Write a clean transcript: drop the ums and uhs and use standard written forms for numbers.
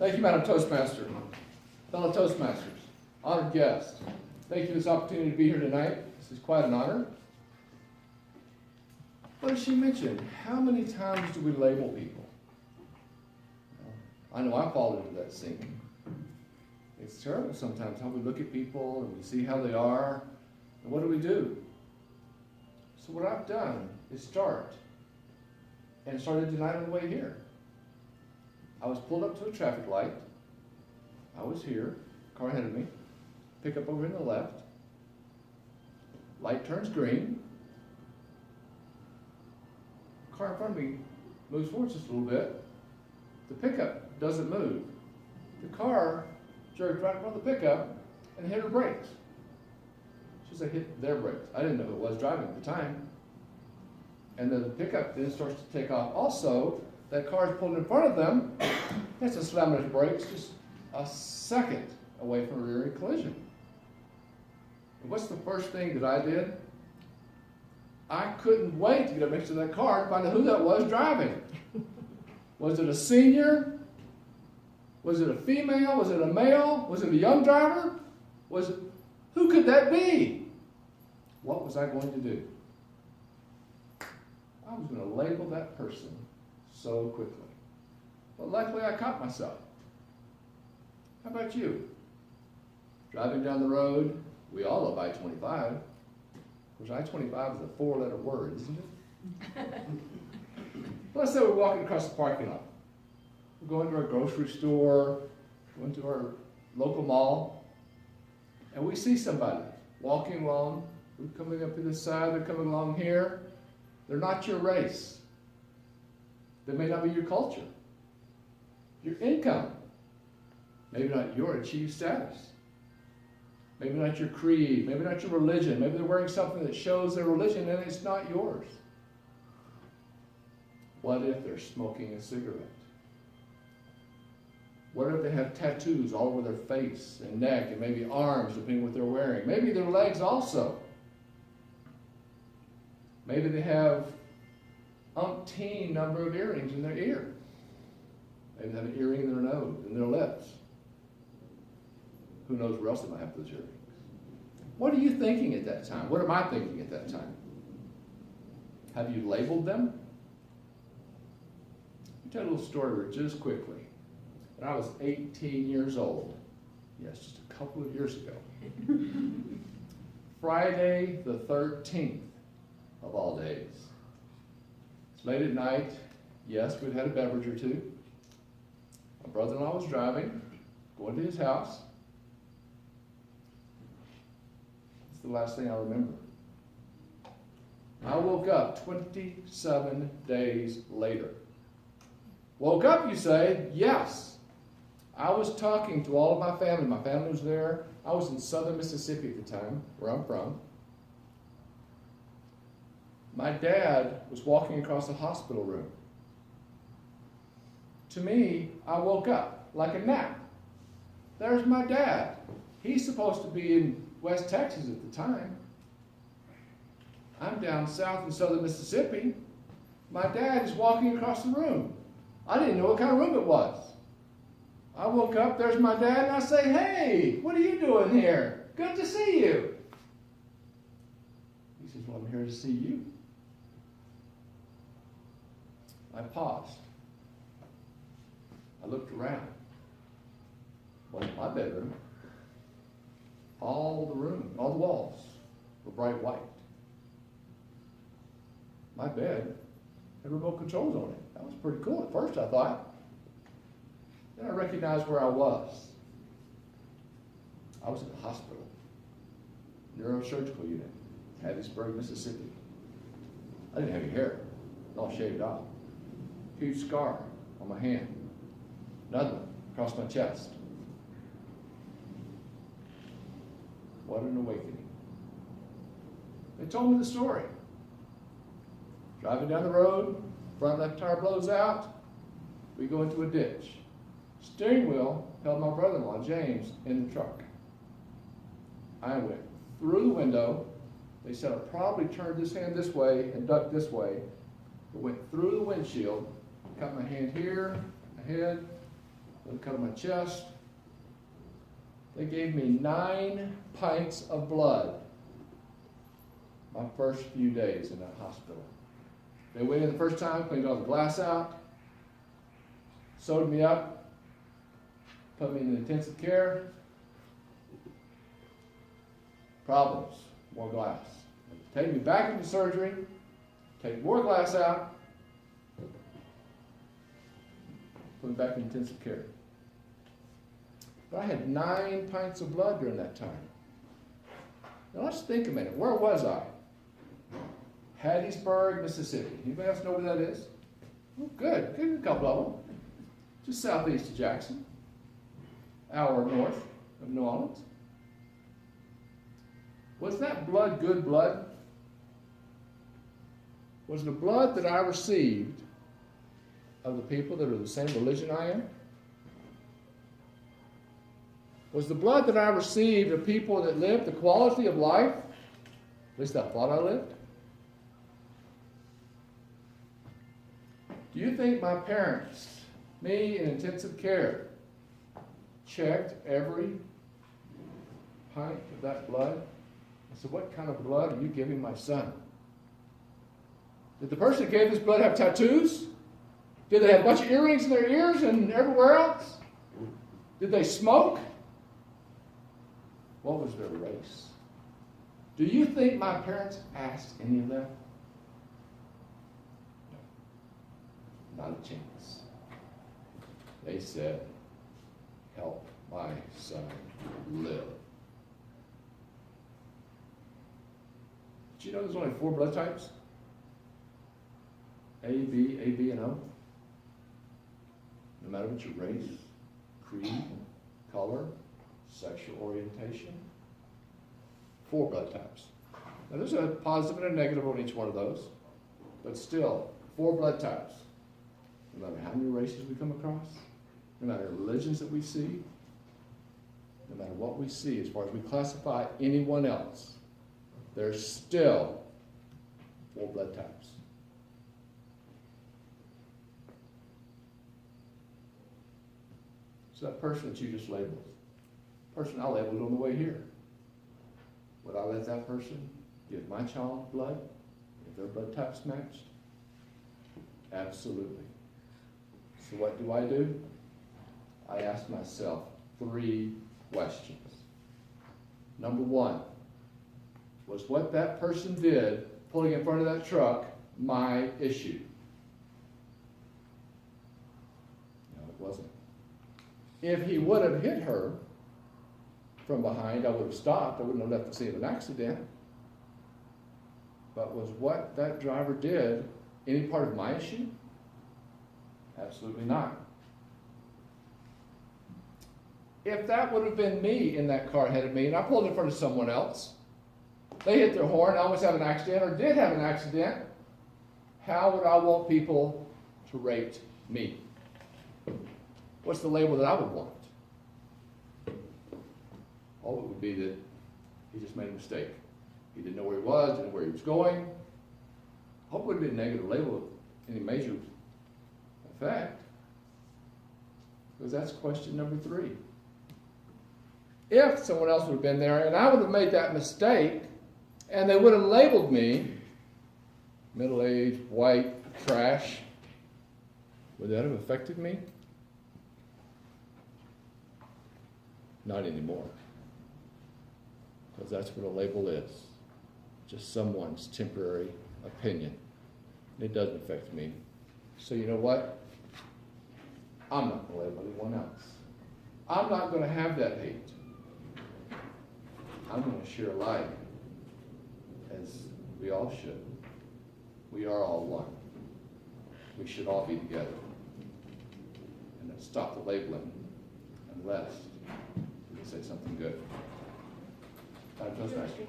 Thank you, Madam Toastmaster. Fellow Toastmasters, honored guests, thank you for this opportunity to be here tonight. This is quite an honor. What did she mention? How many times do we label people? I know I fall into that scene. It's terrible sometimes how we look at people and we see how they are, and what do? So what I've done is started tonight on the way here. I was pulled up to a traffic light. I was here, car ahead of me, pickup over in the left. Light turns green. Car in front of me moves forward just a little bit. The pickup doesn't move. The car jerked right in front of the pickup and hit her brakes. She said hit their brakes. I didn't know who it was driving at the time. And then the pickup then starts to take off. Also, that car is pulled in front of them. That's a slam on his brakes just a second away from a rear-end collision. And what's the first thing that I did? I couldn't wait to get up next to that car and find out who that was driving. Was it a senior? Was it a female? Was it a male? Was it a young driver? Who could that be? What was I going to do? I was going to label that person so quickly. But luckily I caught myself. How about you? Driving down the road, we all love I-25. Of course, I-25 is a four-letter word, isn't it? Let's say we're walking across the parking lot. We're going to our grocery store, going to our local mall, and we see somebody walking along. We're coming up to this side, they're coming along here. They're not your race. They may not be your culture, your income, maybe not your achieved status, maybe not your creed, maybe not your religion, maybe they're wearing something that shows their religion and it's not yours. What if they're smoking a cigarette? What if they have tattoos all over their face and neck and maybe arms, depending on what they're wearing? Maybe their legs also. Maybe they have umpteen number of earrings in their ear. Maybe they have an earring in their nose, in their lips. Who knows where else they might have those earrings? What are you thinking at that time? What am I thinking at that time? Have you labeled them? I'll tell you a little story just quickly. When I was 18 years old, yes, just a couple of years ago, Friday the 13th of all days. It's late at night. Yes, we'd had a beverage or two. My brother-in-law was driving, going to his house. It's the last thing I remember. I woke up 27 days later. Woke up, you say? Yes. I was talking to all of my family. My family was there. I was in southern Mississippi at the time, where I'm from. My dad was walking across the hospital room. To me, I woke up like a nap. There's my dad. He's supposed to be in West Texas at the time. I'm down south in southern Mississippi. My dad is walking across the room. I didn't know what kind of room it was. I woke up, there's my dad, and I say, "Hey, what are you doing here? Good to see you." He says, "Well, I'm here to see you." I paused. I looked around. Wasn't my bedroom. All the walls were bright white. My bed had remote controls on it. That was pretty cool at first, I thought. Then I recognized where I was. I was in the hospital, neurosurgical unit, Hattiesburg, Mississippi. I didn't have any hair, it all shaved off. Huge scar on my hand, another one across my chest. What an awakening. They told me the story. Driving down the road, front left tire blows out, we go into a ditch. Steering wheel held my brother-in-law, James, in the truck. I went through the window. They said I probably turned this hand this way and ducked this way. I went through the windshield, cut my hand here, my head, They cut on my chest. They gave me 9 pints of blood my first few days in that hospital. They went in the first time, cleaned all the glass out, sewed me up, put me in intensive care. Problems, more glass. Take me back into surgery, take more glass out, put me back in intensive care. But I had 9 pints of blood during that time. Now let's think a minute. Where was I? Hattiesburg, Mississippi. Anybody else know where that is? Oh, good. Good, a couple of them. Just southeast of Jackson. Hour north of New Orleans. Was that blood good blood? Was the blood that I received of the people that are the same religion I am? Was the blood that I received of people that lived the quality of life, at least I thought I lived? Do you think my parents, me in intensive care, checked every pint of that blood? I said, what kind of blood are you giving my son? Did the person that gave this blood have tattoos? Did they have a bunch of earrings in their ears and everywhere else? Did they smoke? What was their race? Do you think my parents asked any of that? No, not a chance. They said, help my son live. Did you know there's only 4 blood types? A, B, and O. No matter what your race, creed, color, sexual orientation. 4 blood types. Now there's a positive and a negative on each one of those, but still, 4 blood types. No matter how many races we come across, no matter the religions that we see, no matter what we see as far as we classify anyone else, there's still 4 blood types. So that person that you just labeled, person I labeled on the way here, would I let that person give my child blood if their blood type's matched? Absolutely. So what do? I ask myself 3 questions. Number 1, was what that person did, pulling in front of that truck, my issue? No, it wasn't. If he would have hit her from behind, I would have stopped. I wouldn't have left the scene of an accident. But was what that driver did any part of my issue? Absolutely not. If that would have been me in that car ahead of me, and I pulled in front of someone else, they hit their horn, I almost had an accident, or did have an accident, how would I want people to rate me? What's the label that I would want? Oh, it would be that he just made a mistake. He didn't know where he was, didn't know where he was going. I hope it wouldn't be a negative label of any major effect. Because that's question number 3. If someone else would have been there and I would have made that mistake and they would have labeled me middle-aged, white, trash, would that have affected me? Not anymore. Because that's what a label is. Just someone's temporary opinion. It doesn't affect me. So you know what? I'm not going to label anyone else. I'm not going to have that hate. I'm going to share life as we all should. We are all one. We should all be together. And then stop the labeling unless we can say something good. Toastmasters.